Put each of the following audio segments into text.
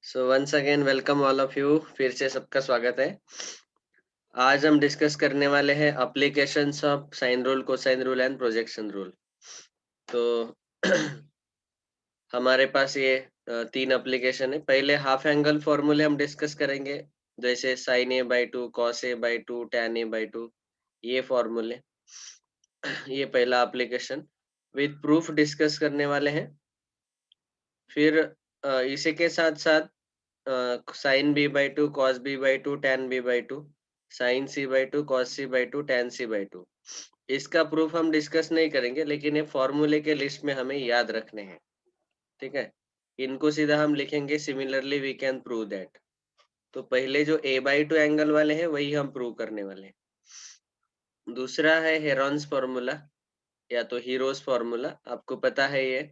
So once again welcome all of you. फिर से सबका स्वागत है। आज हम डिस्कस करने वाले हैं applications of sine rule, cosine rule and projection rule. तो हमारे पास ये तीन एप्लीकेशन है। पहले हाफ एंगल फॉर्मूले हम डिस्कस करेंगे, जैसे sine A by two, cos A by two, tan A by two, ये फॉर्मूले। ये पहला एप्लीकेशन विद प्रूफ डिस्कस करने वाले हैं। फिर इसी के साथ साथ sine B by two, cos B by two, tan B by two, sine C by two, cos C by two, tan C by two. इसका प्रूफ हम डिस्कस नहीं करेंगे, लेकिन ये फॉर्मूले के लिस्ट में हमें याद रखने हैं। ठीक है, इनको सीधा हम लिखेंगे similarly we can prove that. तो पहले जो ए बाई टू एंगल वाले हैं वही हम प्रूव करने वाले हैं। दूसरा है हेरॉन्स फॉर्मूला या तो हीरोज फॉर्मूला। आपको पता है ये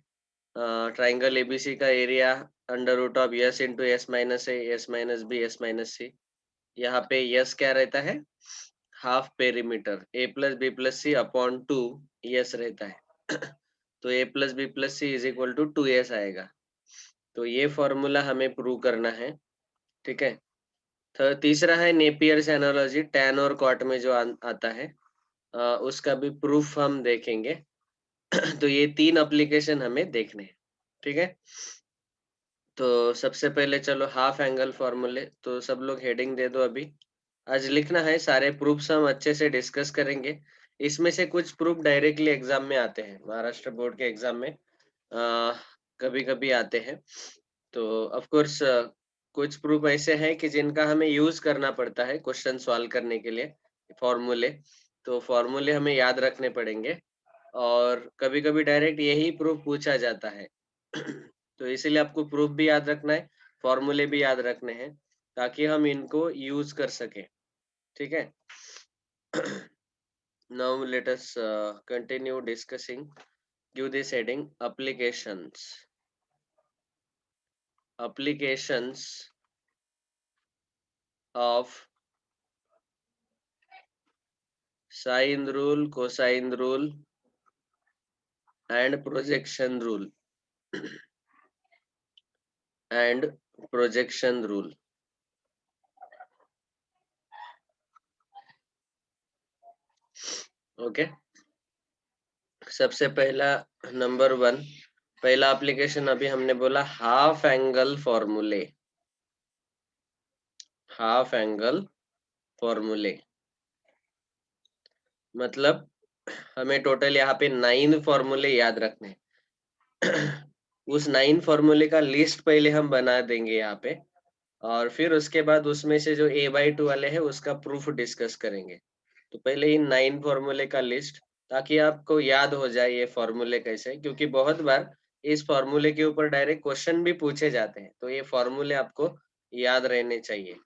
ट्राइंगल एबीसी का area under root of S into S minus A, S minus B, S minus C. यहाँ पे यस क्या रहता है? Half perimeter A plus B plus C upon two S रहता है। तो A plus B plus C is equal to two S आएगा। तो ये फॉर्मूला हमें प्रूव करना है। ठीक है। तो तीसरा है नेपियर्स एनालॉजी, टैन और कॉट में जो आता है, उसका भी प्रूफ हम देखेंगे। तो ये तीन एप्लीकेशन हमें देखने हैं। ठीक है। तो सबसे पहले चलो हाफ एंगल फॉर्मूले, तो सब लोग हेडिंग दे दो अभी। आज लिखना है, सारे प्रूफ्स हम अच्छे से डिस्कस करेंगे। इसमें से कुछ प्रूफ डायरेक्टली एग्जाम में आते हैं, महाराष्ट्र बोर्ड के एग्जाम में कभी कभी आते हैं। तो ऑफ कोर्स कुछ प्रूफ ऐसे हैं कि जिनका हमें यूज करना पड़ता है क्वेश्चन सॉल्व करने के लिए, फॉर्मूले। तो फॉर्मूले हमें याद रखने पड़ेंगे, और कभी कभी डायरेक्ट यही प्रूफ पूछा जाता है। तो इसीलिए आपको प्रूफ भी याद रखना है, फॉर्मूले भी याद रखने हैं, ताकि हम इनको यूज कर सके। ठीक है। Now let us continue discussing. Give this heading: applications. Applications of sine rule, cosine rule, and projection rule. and projection rule. Okay. सबसे पहला नंबर वन, पहला एप्लीकेशन अभी हमने बोला हाफ एंगल फॉर्मूले। हाफ एंगल फॉर्मूले मतलब हमें टोटल यहाँ पे 9 फॉर्मूले याद रखने हैं। उस 9 फॉर्मूले का लिस्ट पहले हम बना देंगे यहाँ पे, और फिर उसके बाद उसमें से जो ए बाई टू वाले हैं उसका प्रूफ डिस्कस करेंगे। तो पहले इन 9 फॉर्मूले का लिस्ट, ताकि आपको याद हो जाए ये फॉर्मूले कैसे, क्योंकि बहुत बार इस फॉर्मूले के ऊपर डायरेक्ट क्वेश्चन भी पूछे जाते हैं। तो ये फॉर्मूले आपको याद रहने चाहिए।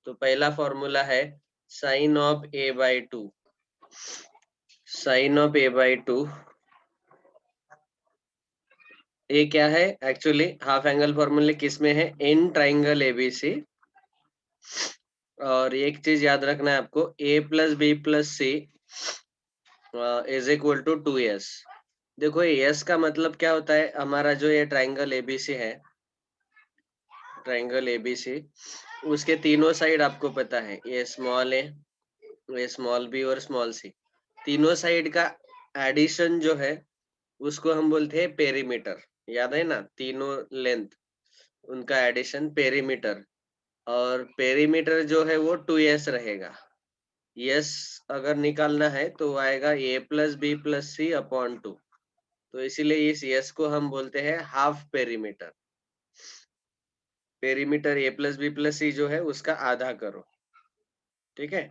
तो पहला फॉर्मूला है sine of A by two. Sine of A by two, ये क्या है एक्चुअली? हाफ एंगल फॉर्मूले किस में है? In triangle ABC. और एक चीज याद रखना है आपको, A plus B plus C is equal to two S. देखो एस का मतलब क्या होता है? हमारा जो ये ट्राइंगल एबीसी है, ट्राइंगल एबीसी, उसके तीनों साइड आपको पता है, ये स्मॉल ए, ये स्मॉल बी और स्मॉल सी, तीनों साइड का एडिशन जो है उसको हम बोलते हैं पेरीमीटर। याद है ना? तीनों लेंथ, उनका एडिशन पेरीमीटर। और पेरीमीटर जो है वो 2s रहेगा। यस अगर निकालना है तो आएगा A plus B plus C upon to. तो इसीलिए इस यस को हम बोलते हैं half perimeter. Perimeter A plus B plus c जो है उसका आधा करो। ठीक है।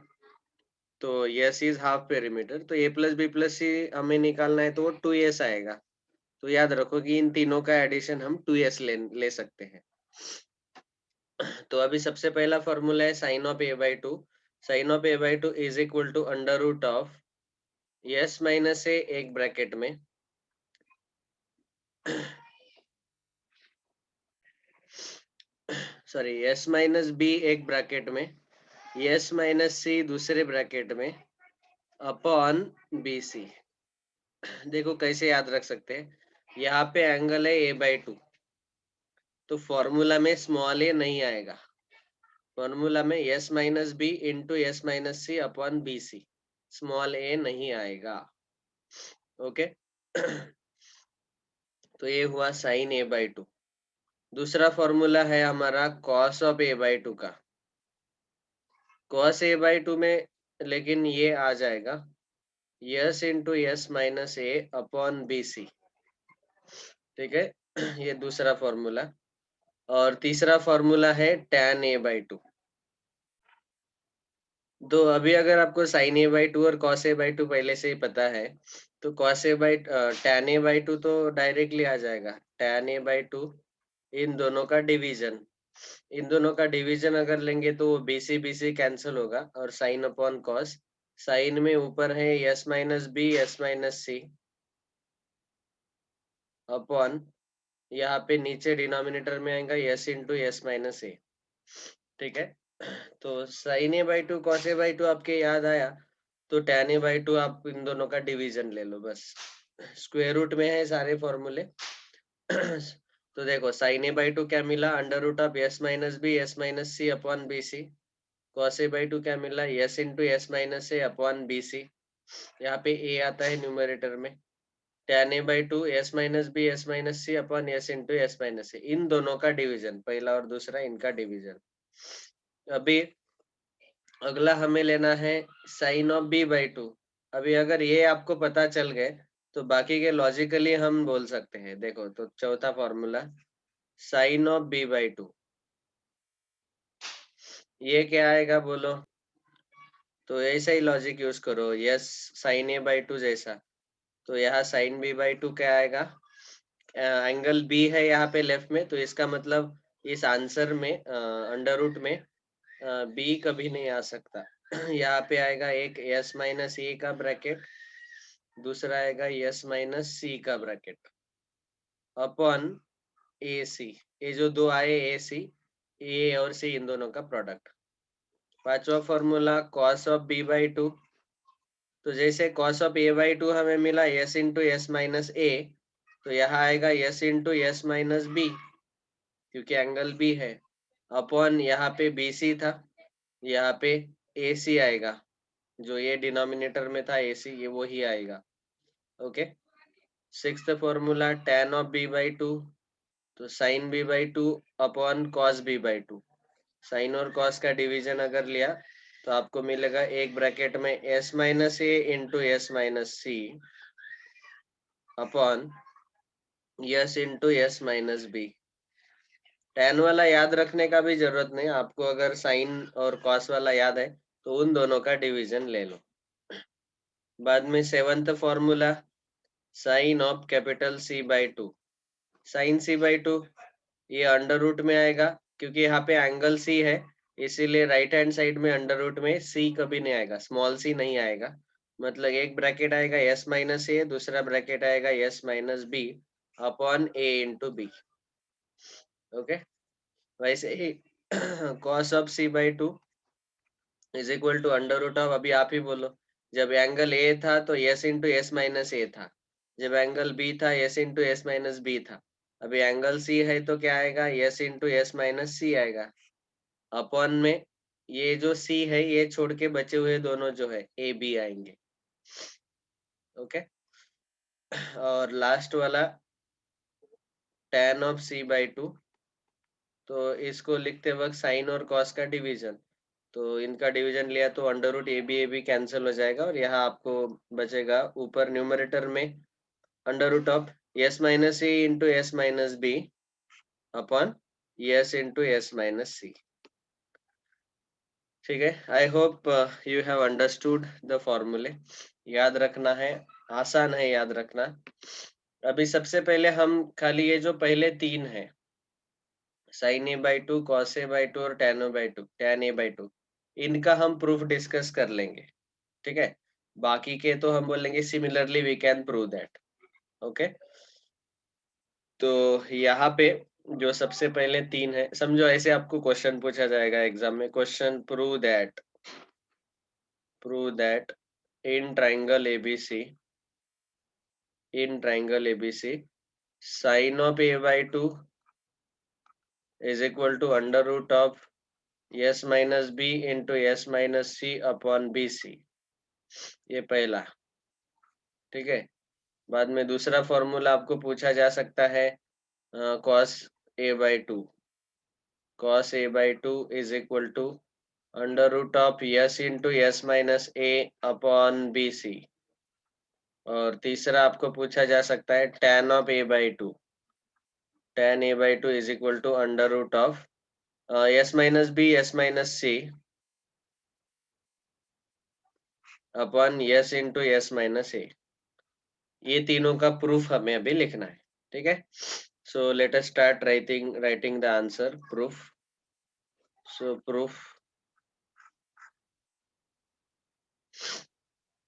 तो यस इज हाफ पेरीमीटर, तो ए प्लस बी प्लस सी हमें निकालना है तो वो 2s आएगा। तो याद रखो कि इन तीनों का एडिशन हम 2s ले सकते हैं। तो अभी सबसे पहला फॉर्मूला है sine of A by two. Sine of A by two is equal to under root of S minus A एक ब्रैकेट में सॉरी, यस माइनस बी एक ब्रैकेट में, यस माइनस सी दूसरे ब्रैकेट में, अपॉन बी सी। देखो कैसे याद रख सकते हैं, यहाँ पे एंगल है ए बाई टू, तो फॉर्मूला में स्मॉल ए नहीं आएगा, फॉर्मूला में S minus B into S minus C upon B C, small A नहीं आएगा। ओके तो ये हुआ साइन ए बाई टू। दूसरा फॉर्मूला है हमारा cos of A by two का। कॉस ए बाई टू में लेकिन ये आ जाएगा यस इंटू एस माइनस ए अपॉन बी सी, ठीक है ये दूसरा फॉर्मूला। और तीसरा फॉर्मूला है tan a बाई टू। तो अभी अगर आपको sin a बाई टू और cos a बाई टू पहले से ही पता है, तो cos a by tan a by two तो डायरेक्टली आ जाएगा tan a बाई टू, इन दोनों का डिवीजन। इन दोनों का डिवीजन अगर लेंगे तो BC BC कैंसिल होगा और साइन अपॉन कॉस। साइन में ऊपर है S minus B S minus सी अपॉन, यहाँ पे नीचे डिनोमिनेटर में आएगा S into S minus A, ठीक है। तो sine A by two cos A by two आपके याद आया, तो tan ए बाई टू आप इन दोनों का डिवीजन ले लो बस। स्क्वायर रूट में है सारे फॉर्मूले तो देखो साइन ए बाई टू क्या मिला, under root of S minus B S minus C upon B C. Cos A by two क्या मिला, एस इंटू एस माइनस ए अपॉन बी सी, यहाँ पे ए आता है न्यूमरेटर में। tan A by two S minus B S minus C upon S into S minus C, इन दोनों का डिवीजन, पहला और दूसरा इनका डिवीजन। अभी अगला हमें लेना है sine of B by two. अभी अगर ये आपको पता चल गए तो बाकी के लॉजिकली हम बोल सकते हैं। देखो तो चौथा formula sine of B by two, ये क्या आएगा बोलो। तो ऐसा ही लॉजिक यूज करो, yes sine A by two जैसा। तो यहाँ साइन बी बाई टू क्या आएगा, एंगल बी है यहाँ पे लेफ्ट में, तो इसका मतलब इस आंसर में अंडर रूट में बी कभी नहीं आ सकता यहाँ पे आएगा एक एस माइनस ए का ब्रैकेट, दूसरा आएगा एस माइनस सी का ब्रैकेट अपॉन ए सी। ये जो दो आए ए सी, ए और सी इन दोनों का प्रोडक्ट। पांचवा formula cos of B by two. तो जैसे cos of A by two हमें मिला S into S minus A, तो यहाँ आएगा S into S minus B, क्योंकि एंगल बी है, अपॉन यहाँ पे बी सी था, यहाँ पे ए सी आएगा, जो ये डिनोमिनेटर में था ए सी, ये वो ही आएगा। Okay. Sixth formula tan of B by two, तो sine B by two upon cos B by two. Sine और कॉस का डिवीजन अगर लिया तो आपको मिलेगा एक ब्रैकेट में S minus A into S minus C upon S into S minus B. tan वाला याद रखने का भी जरूरत नहीं आपको, अगर साइन और कॉस वाला याद है तो उन दोनों का डिवीजन ले लो। बाद में seventh formula sine of capital C by two. Sine C by two ये अंडर रूट में आएगा, क्योंकि यहाँ पे एंगल सी है, इसीलिए राइट हैंड साइड में अंडर रूट में सी कभी नहीं आएगा, स्मॉल सी नहीं आएगा। मतलब एक ब्रैकेट आएगा एस माइनस ए, दूसरा ब्रैकेट आएगा S minus B upon A into B. Okay. वैसे ही cos of C by two is equal to under root of, अभी आप ही बोलो, जब एंगल ए था तो S into S minus A था, जब एंगल बी था S into S minus B था। अभी एंगल सी है तो क्या आएगा, S into S minus C आएगा, अपॉन में ये जो सी है ये छोड़ के बचे हुए दोनों जो है ए बी आएंगे। ओके। और लास्ट वाला tan of C by two, तो इसको लिखते वक्त साइन और कॉस का डिवीजन, तो इनका डिवीजन लिया तो under root A B cancel हो जाएगा, और यहाँ आपको बचेगा ऊपर न्यूमरेटर में under root of S minus C into S minus B upon S into S minus C. ठीक है। I hope you have understood the फॉर्मूले। याद रखना है, आसान है याद रखना। अभी सबसे पहले हम खाली ये जो पहले तीन है sine A by two cos A by two और tan ए बाई टू, इनका हम प्रूफ डिस्कस कर लेंगे। ठीक है। बाकी के तो हम बोलेंगे similarly we can prove that. Okay. तो यहाँ पे जो सबसे पहले तीन है, समझो ऐसे आपको क्वेश्चन पूछा जाएगा एग्जाम में, question prove that in triangle ABC, in triangle ABC sine of A by two is equal to under root of S minus B into S minus C upon B C. ये पहला, ठीक है। बाद में दूसरा formula आपको पूछा जा सकता है cos A by two. Cos A by two is equal to under root of S into S minus A upon B C. और तीसरा आपको पूछा जा सकता है tan of A by two. tan A by two is equal to under root of S minus B S minus C upon S into S minus A. ये तीनों का प्रूफ हमें अभी लिखना है, ठीक है। So let us start writing the answer proof. So proof,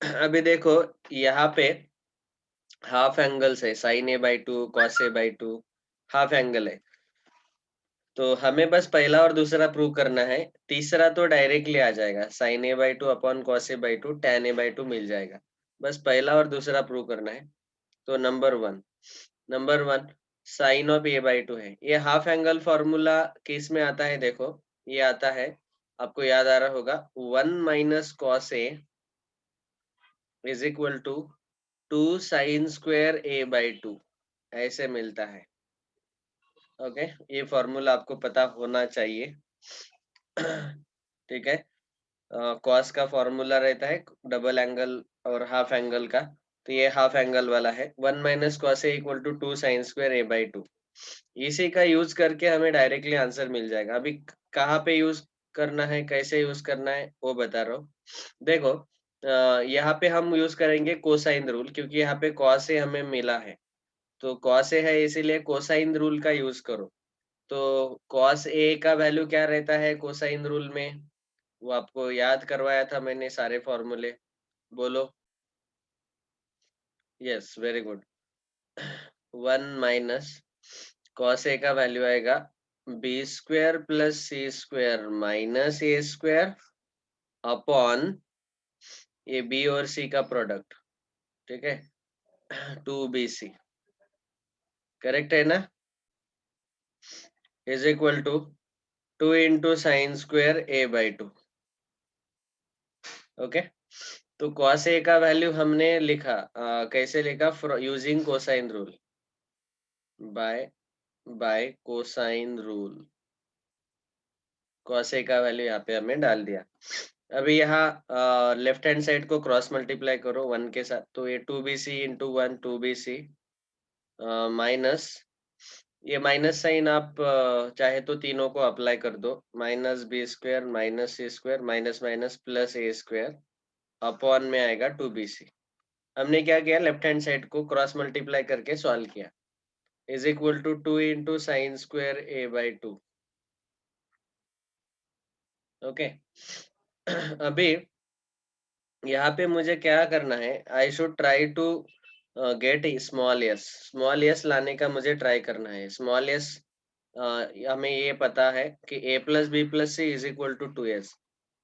अभी देखो यहाँ पे हाफ एंगल्स है, sine A by two cos A by two half angle है। तो हमें बस पहला और दूसरा प्रूव करना है, तीसरा तो डायरेक्टली आ जाएगा, sine A by two upon cos A by two tan A by two मिल जाएगा। बस पहला और दूसरा प्रूव करना है। तो number one sine of A by two है। ये हाफ एंगल फॉर्मूला किस में आता है, देखो ये आता है, आपको याद आ रहा होगा, 1 - cos A is equal to 2 sin² A/2 ऐसे मिलता है। ओके, ये फॉर्मूला आपको पता होना चाहिए। ठीक है। कॉस का फॉर्मूला रहता है डबल एंगल और हाफ एंगल का, तो ये हाफ एंगल वाला है। 1 - cos A equal to 2 sin² A/2। इसी का यूज करके हमें डायरेक्टली आंसर मिल जाएगा। अभी कहाँ पे यूज करना है, कैसे यूज करना है वो बता रहा हूँ। देखो यहाँ पे हम यूज करेंगे कोसाइन रूल, क्योंकि यहाँ पे कॉस ए हमें मिला है, तो कॉस ए है इसीलिए कोसाइन रूल का यूज करो। तो कॉस ए का वैल्यू क्या रहता है कोसाइन रूल में, वो आपको याद करवाया था मैंने सारे फॉर्मूले, बोलो। Yes, very good. 1 - cos A का वैल्यू आएगा B² + C² - A² अपॉन ये बी और सी का प्रोडक्ट, ठीक है, 2BC, करेक्ट है ना, is equal to 2 × sin² A/2। ओके, तो cos A का वैल्यू हमने लिखा, कैसे लिखा, using cosine rule, by by cosine rule. cos A का वैल्यू यहाँ पे हमने डाल दिया। अभी यहाँ लेफ्ट हैंड साइड को क्रॉस मल्टीप्लाई करो 1 के साथ, तो ये 2BC × 1 2BC माइनस, ये माइनस साइन आप चाहे तो तीनों को अप्लाई कर दो, -B² -C² minus minus plus A² upon में आएगा 2BC। हमने क्या किया, लेफ्ट हैंड साइड को क्रॉस मल्टीप्लाई करके सॉल्व किया, इज इक्वल टू 2 × sin²A/2। ओके। अभी यहाँ पे मुझे क्या करना है, I should try to get small S लाने का मुझे ट्राई करना है। स्मॉल एस हमें ये पता है कि A+B+C is equal to 2S।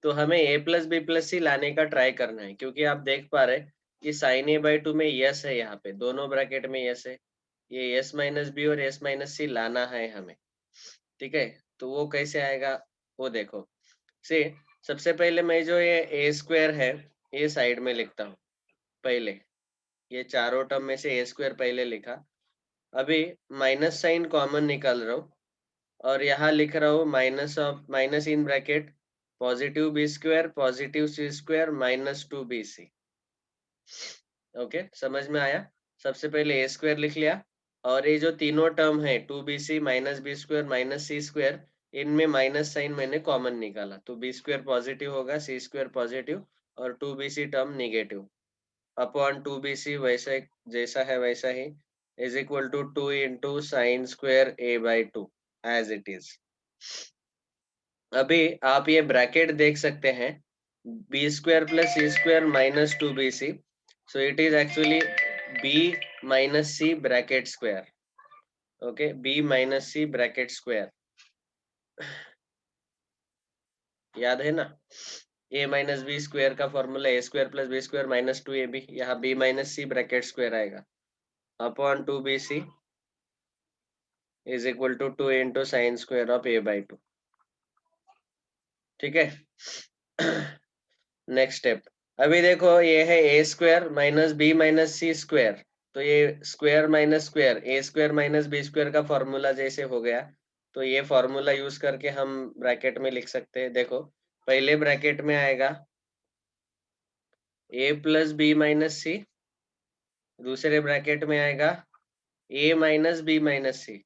तो हमें A+B+C लाने का ट्राई करना है, क्योंकि आप देख पा रहे कि साइन A/2 में यस है, यहाँ पे दोनों ब्रैकेट में यस है, ये S - B और S - C लाना है हमें, ठीक है। तो वो कैसे आएगा वो देखो, से सबसे पहले मैं जो ये A² है ये साइड में लिखता हूँ पहले, ये चारों टर्म में से A² पहले लिखा। अभी माइनस साइन कॉमन निकाल रहा हूँ और यहाँ लिख रहा हूँ minus in bracket positive B² positive C² -2BC। Okay, समझ में आया। सबसे पहले A² लिख लिया, और ये जो तीनों टर्म है 2BC -B² -C², इनमें माइनस साइन मैंने कॉमन निकाला, तो B² पॉजिटिव होगा, C² पॉजिटिव और 2BC term negative upon 2BC वैसे जैसा है वैसा ही, is equal to 2 × sin² A/2 as it is. अभी आप ये ब्रैकेट देख सकते हैं, B² + C² -2BC, so it is actually B - C bracket square। Okay, B - C bracket square, याद है ना। A - B² का फॉर्मूला A² + B² -2AB, यहाँ B - C ब्रैकेट स्क्वायर आएगा upon 2BC is equal to 2 into sine square of A by two. ठीक है। Next step, अभी देखो ये है ए square minus B minus C square, तो ये square minus square A square minus B square का फॉर्मूला जैसे हो गया, तो ये फॉर्मूला यूज करके हम ब्रैकेट में लिख सकते हैं। देखो पहले ब्रैकेट में आएगा A plus B minus C, दूसरे ब्रैकेट में आएगा A minus B minus C,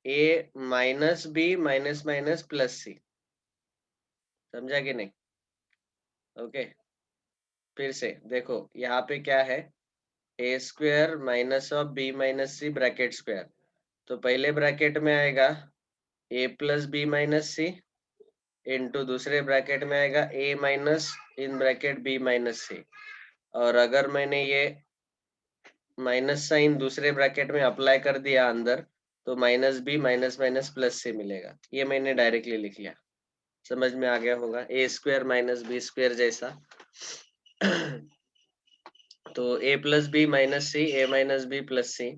A minus B minus minus plus C. समझा कि नहीं? ओके, फिर से देखो यहाँ पे क्या है, ए square minus of B minus C bracket square, तो पहले ब्रैकेट में आएगा A plus B minus C into दूसरे ब्रैकेट में आएगा A minus in bracket B minus C, और अगर मैंने ये माइनस साइन दूसरे ब्रैकेट में अप्लाई कर दिया अंदर, तो minus B minus minus plus से मिलेगा। ये मैंने डायरेक्टली लिख लिया, समझ में आ गया होगा, A square minus B square जैसा। तो A plus B minus C, A minus B plus C,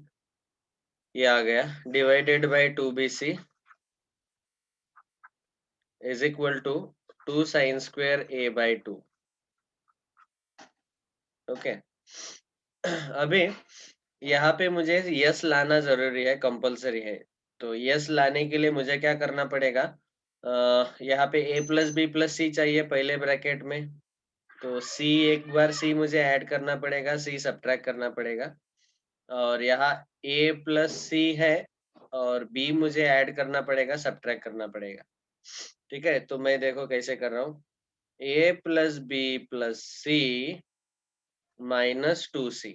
ये आ गया, divided by 2bc is equal to 2 sine square A by 2। Okay, अभी यहाँ पे मुझे यस लाना जरूरी है, कंपलसरी है। तो यस लाने के लिए मुझे क्या करना पड़ेगा, यहाँ पे ए प्लस बी प्लस सी चाहिए पहले ब्रैकेट में, तो सी एक बार सी मुझे ऐड करना पड़ेगा, सी सब्ट्रैक्ट करना पड़ेगा, और यहाँ ए प्लस सी है और बी मुझे ऐड करना पड़ेगा, सब्ट्रैक्ट करना पड़ेगा। ठीक है, तो मैं देखो कैसे कर रहा हूँ, ए plus B plus C minus 2c,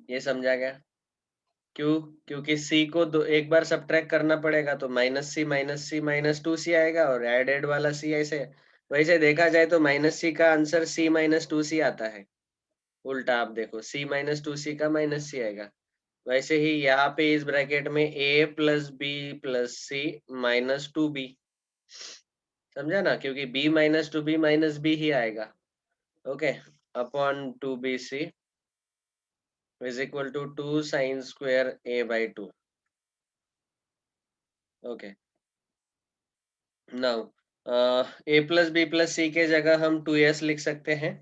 ये समझा गया? क्यों? क्योंकि सी को दो एक बार सब्ट्रैक्ट करना पड़ेगा, तो माइनस सी माइनस 2c आएगा, और एडेड वाला सी ऐसे। वैसे देखा जाए तो माइनस सी का आंसर सी माइनस 2c आता है, उल्टा आप देखो सी माइनस 2c का माइनस सी आएगा। वैसे ही यहाँ पे इस ब्रैकेट में ए plus B plus C minus 2b, समझा ना, क्योंकि b minus 2b minus b ही आएगा। Okay, upon 2bc is equal to 2 sin square a by 2। Okay, now a plus B plus C के जगह हम 2s लिख सकते हैं,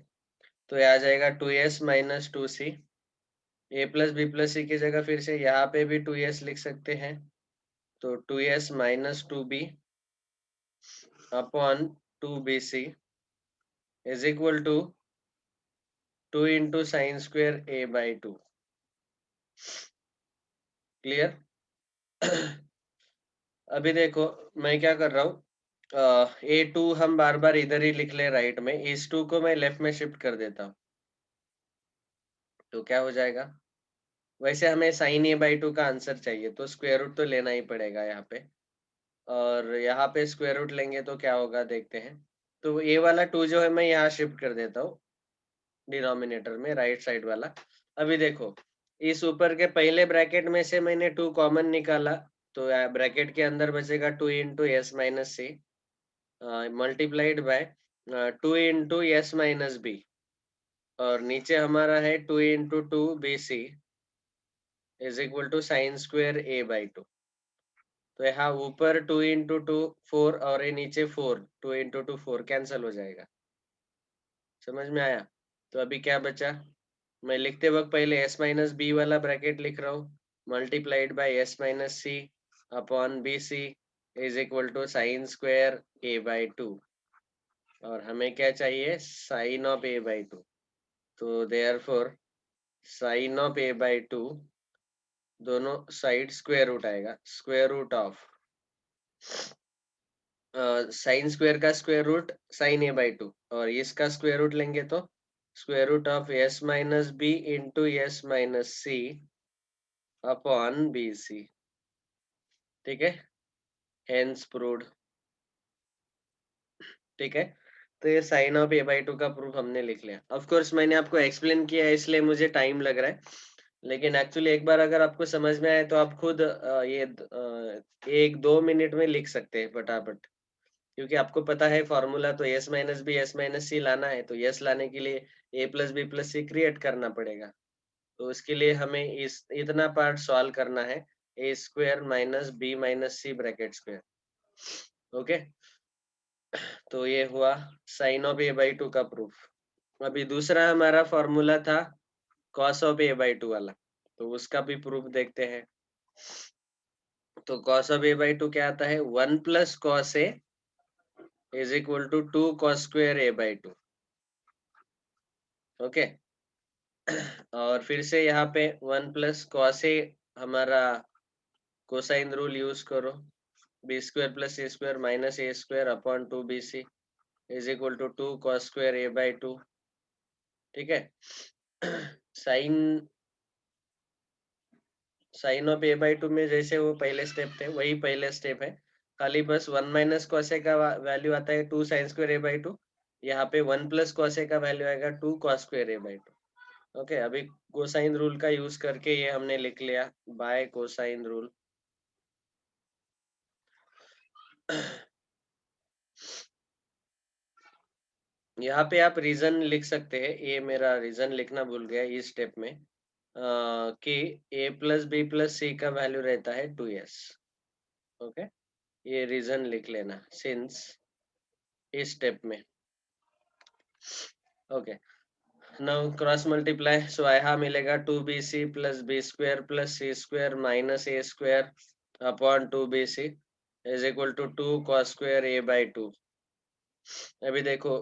तो ये आ जाएगा 2s minus 2c। a plus B plus C की जगह फिर से यहाँ पे भी 2s लिख सकते हैं, तो 2s minus 2b upon 2bc is equal to 2 into sine square a by 2। Clear? अभी देखो मैं क्या कर रहा हूँ, A2 हम बार बार इधर ही लिख ले राइट में, इस 2 को मैं लेफ्ट में शिफ्ट कर देता हूँ, तो क्या हो जाएगा, वैसे हमें साइन ए बाई 2 का आंसर चाहिए, तो स्क्वायर रूट तो लेना ही पड़ेगा यहाँ पे, और यहाँ पे स्क्वायर रूट लेंगे तो क्या होगा देखते हैं। तो ए वाला 2 जो है मैं यहाँ शिफ्ट कर देता हूँ डिनोमिनेटर में, राइट साइड वाला। अभी देखो इस ऊपर के पहले ब्रैकेट में से मैंने 2 कॉमन निकाला, तो ब्रैकेट के अंदर बचेगा 2 into S minus C multiplied by 2 into S minus B, और नीचे हमारा है 2 into 2bc is equal to sine square A by 2। तो यहाँ ऊपर 2 इंटू 2 4, और ये नीचे 4, 2 इंटू 2 4 कैंसल हो जाएगा। समझ में आया? तो अभी क्या बचा, मैं लिखते वक्त पहले एस माइनस बी वाला ब्रैकेट लिख रहा हूँ, multiplied by S minus C upon B C is equal to sine square A by 2, और हमें क्या चाहिए, साइन ऑफ ए बाई 2। तो therefore sine of A by 2, दोनों साइड स्क्वायर रूट आएगा, square root of sine square का square root sine A by 2, और इसका स्क्वायर रूट लेंगे तो square root of S minus B into S minus C upon B C. ठीक है, hence proved. ठीक है, तो ये साइन ऑफ ए बाई 2 का प्रूफ हमने लिख लिया। ऑफ कोर्स मैंने आपको एक्सप्लेन किया है इसलिए मुझे टाइम लग रहा है, लेकिन एक्चुअली एक बार अगर आपको समझ में आए तो आप खुद ये 1-2 मिनट में लिख सकते हैं फटाफट, क्योंकि आपको पता है फॉर्मूला, तो S minus B S minus C लाना है, तो एस लाने के लिए A plus B plus C create करना पड़ेगा, तो उसके लिए हमें इस इतना पार्ट सॉल्व करना है। ए स्क्वायर माइनस बी माइनस सी ब्रैकेट स्क्वायर। ओके, तो ये हुआ sine of A by two का प्रूफ। अभी दूसरा हमारा फॉर्मूला था cos of A by two वाला, तो उसका भी प्रूफ देखते हैं। तो cos of A by two क्या आता है, 1 plus cos a is equal to 2 cos square A by two. Okay, और फिर से यहाँ पे 1 प्लस कॉस ए हमारा कोसाइन रूल यूज करो, b square plus c square minus A square upon 2bc is equal to 2 cos square A by two. ठीक है, sine sine of A by two में जैसे वो पहले स्टेप थे वही पहले स्टेप है, खाली बस 1 माइनस कॉस ए का वैल्यू आता है 2 sine square A by to. यहाँ पे 1 प्लस कॉस ए का वैल्यू आएगा 2 cos square A by two. Okay, अभी कोसाइन रूल का यूज करके ये हमने लिख लिया बाय कोसाइन रूल। यहाँ पे आप रीजन लिख सकते हैं, ये मेरा रीजन लिखना भूल गया इस स्टेप में, कि a प्लस बी प्लस सी का वैल्यू रहता है 2s। ओके, ये रीजन लिख लेना सिंस इस स्टेप में। Okay, now cross multiply, so यहाँ मिलेगा 2bc plus b square plus c square minus A square upon 2bc is equal to 2 cos square A by two. अभी देखो,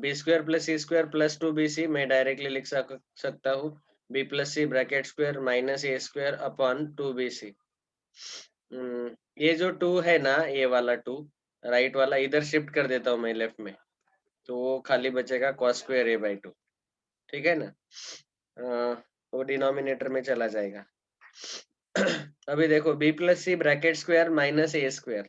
b square plus c square plus 2bc मैं directly लिख सकता हूँ b plus सी bracket square minus ए square upon 2bc। ये जो 2 है ना, ये वाला 2 राइट वाला इधर शिफ्ट कर देता हूँ मैं लेफ्ट में, तो वो खाली बचेगा cos square A by two. ठीक है ना, वो डिनोमिनेटर में चला जाएगा। अभी देखो बी प्लस सी ब्रैकेट स्क्वायर माइनस ए स्क्वायर,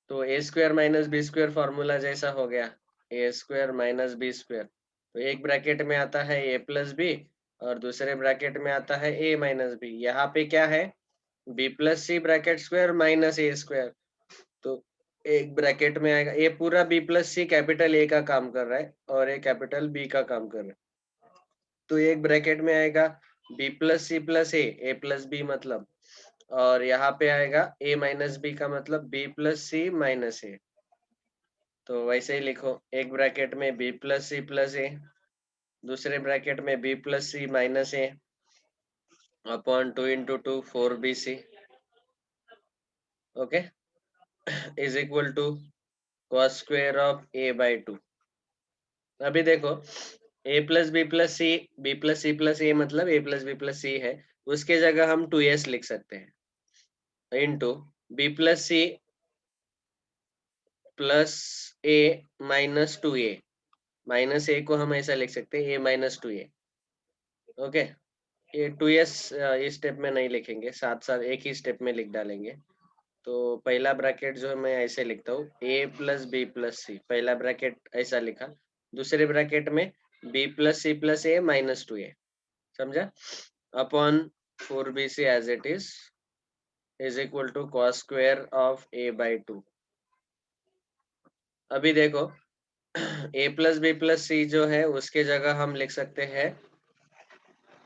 तो A square minus B square formula जैसा हो गया, A square minus B square. तो एक ब्रैकेट में आता है ए प्लस बी और दूसरे ब्रैकेट में आता है ए माइनस बी। यहाँ पे क्या है, बी प्लस सी ब्रैकेट स्क्वायर माइनस ए स्क्वायर, तो एक ब्रैकेट में आएगा, ये पूरा b plus c capital a का काम कर रहा है और ये कैपिटल बी का काम कर रहा है, तो एक ब्रैकेट में आएगा बी प्लस सी प्लस ए प्लस बी मतलब, और यहाँ पे आएगा ए माइनस बी का मतलब B plus C minus A. तो वैसे ही लिखो, एक ब्रैकेट में B plus C plus A, दूसरे ब्रैकेट में B plus C minus A upon 2 into 2 4bc। Okay, is equal to cos square of A by two. अभी देखो ए plus B plus C plus A मतलब A plus B plus C है, उसके जगह हम 2s लिख सकते हैं into B plus C plus ए माइनस 2a। माइनस ए को हम ऐसा लिख सकते हैं ए माइनस 2a। ओके, ये 2s इस स्टेप में नहीं लिखेंगे, साथ साथ एक ही स्टेप में लिख डालेंगे। तो पहला ब्रैकेट जो है मैं ऐसे लिखता हूँ ए प्लस बी प्लस सी, पहला ब्रैकेट ऐसा लिखा, दूसरे ब्रैकेट में बी प्लस ए माइनस 2a, समझा, upon 4bc as it is equal to cos square of A by two. अभी देखो ए प्लस बी प्लस सी जो है उसके जगह हम लिख सकते हैं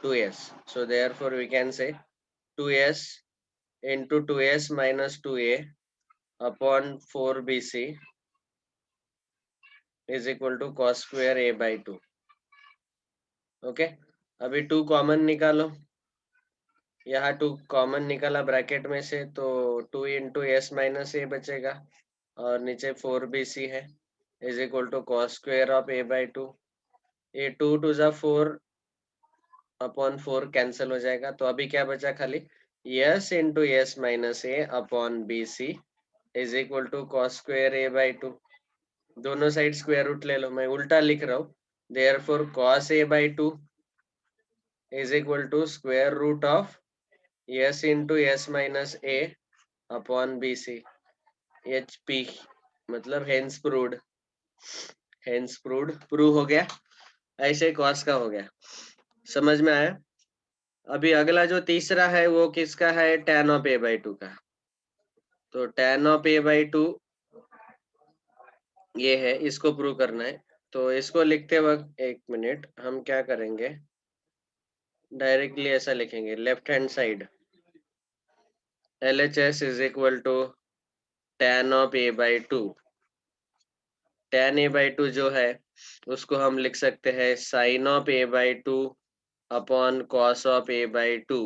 2s, so therefore we can say 2s into 2s minus 2a upon 4bc is equal to cos square a by 2। Okay, अभी 2 कॉमन निकालो, यहाँ 2 कॉमन निकाला ब्रैकेट में से, तो 2 इंटू एस माइनस ए बचेगा और नीचे 4bc है is equal to cos square of A by two. ये 2 टू जा 4 अपॉन 4 कैंसिल हो जाएगा, तो अभी क्या बचा खाली s into S minus A upon B C is equal to cos square A by two. दोनों साइड स्क्वायर रूट ले लो, मैं उल्टा लिख रहा हूँ, therefore cos a by 2 is equal to square root of s into s minus a upon bc। hp मतलब hence proved, hence proved prove हो गया। ऐसे cos का हो गया, समझ में आया। अभी अगला जो तीसरा है वो किसका है, tan ऑफ a by 2 का। तो tan ऑफ a by 2 ये है, इसको प्रूव करना है। तो इसको लिखते वक्त एक मिनट हम क्या करेंगे, डायरेक्टली ऐसा लिखेंगे left hand side LHS is equal to tan of a/2। tan a/2 जो है उसको हम लिख सकते हैं sin of a/2 upon cos of a/2।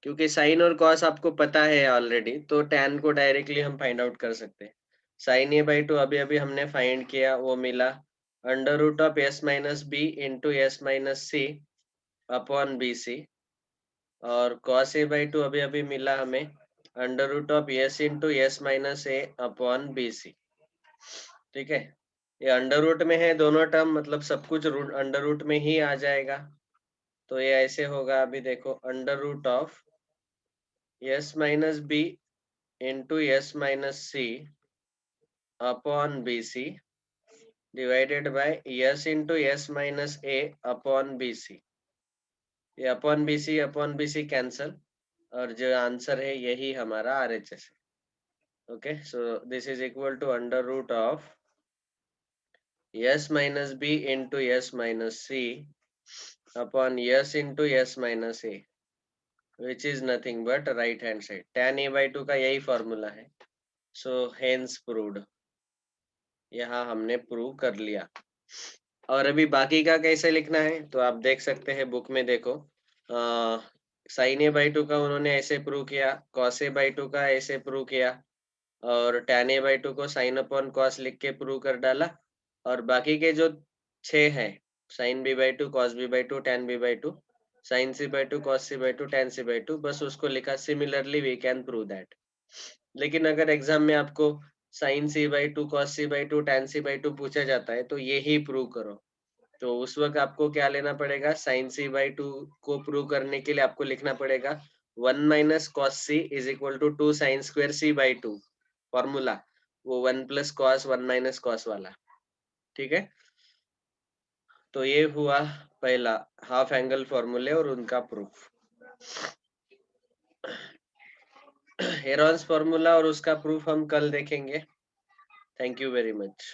क्योंकि साइन और कॉस आपको पता है ऑलरेडी, तो tan को डायरेक्टली हम फाइंड आउट कर सकते हैं। sin a/2 अभी अभी हमने फाइंड किया, वो मिला under root of s minus B into S minus C upon B C. और cos a/2 अभी अभी मिला हमें under root of s into S minus A upon B C. ठीक है, ये अंडर रूट में है दोनों टर्म, मतलब सब कुछ रूट अंडर रूट में ही आ जाएगा। तो ये ऐसे होगा, अभी देखो under root of s minus B into S minus C upon B c divided by s into S minus A upon B C. ये अपॉन बी सी कैंसल, और जो आंसर है यही हमारा RHS है। Okay, so this is equal to under root of s minus b into s minus c upon s into s minus a, which is nothing but right hand side। tan a/2 का यही formula है। So hence proved, यहाँ हमने prove कर लिया। और अभी बाकी का कैसे लिखना है तो आप देख सकते हैं, बुक में देखो। साइन a/2 का उन्होंने ऐसे प्रूव किया, कॉस a/2 का ऐसे प्रूव किया, और tan a/2 को साइन अपॉन कॉस लिख के प्रूव कर डाला। और बाकी के जो 6 है, sine b/2, cos b/2, tan b/2, sine c/2, cos c/2, tan c/2, बस उसको लिखा similarly we can prove that. लेकिन अगर एग्जाम में आपको sign c/2, cos c/2, tan c/2 पूछा जाता है तो ये ही प्रूव करो, तो उस वक्त आपको क्या लेना पड़ेगा, साइन c/2 को प्रूव करने के लिए आपको लिखना पड़ेगा 1 minus cos c is equal to 2 sine square c/2 formula, वो 1 प्लस कॉस 1 माइनस कॉस वाला। ठीक है, तो ये हुआ पहला हाफ एंगल फॉर्मूले और उनका प्रूफ। हेरॉन्स फॉर्मूला और उसका प्रूफ हम कल देखेंगे। Thank you very much.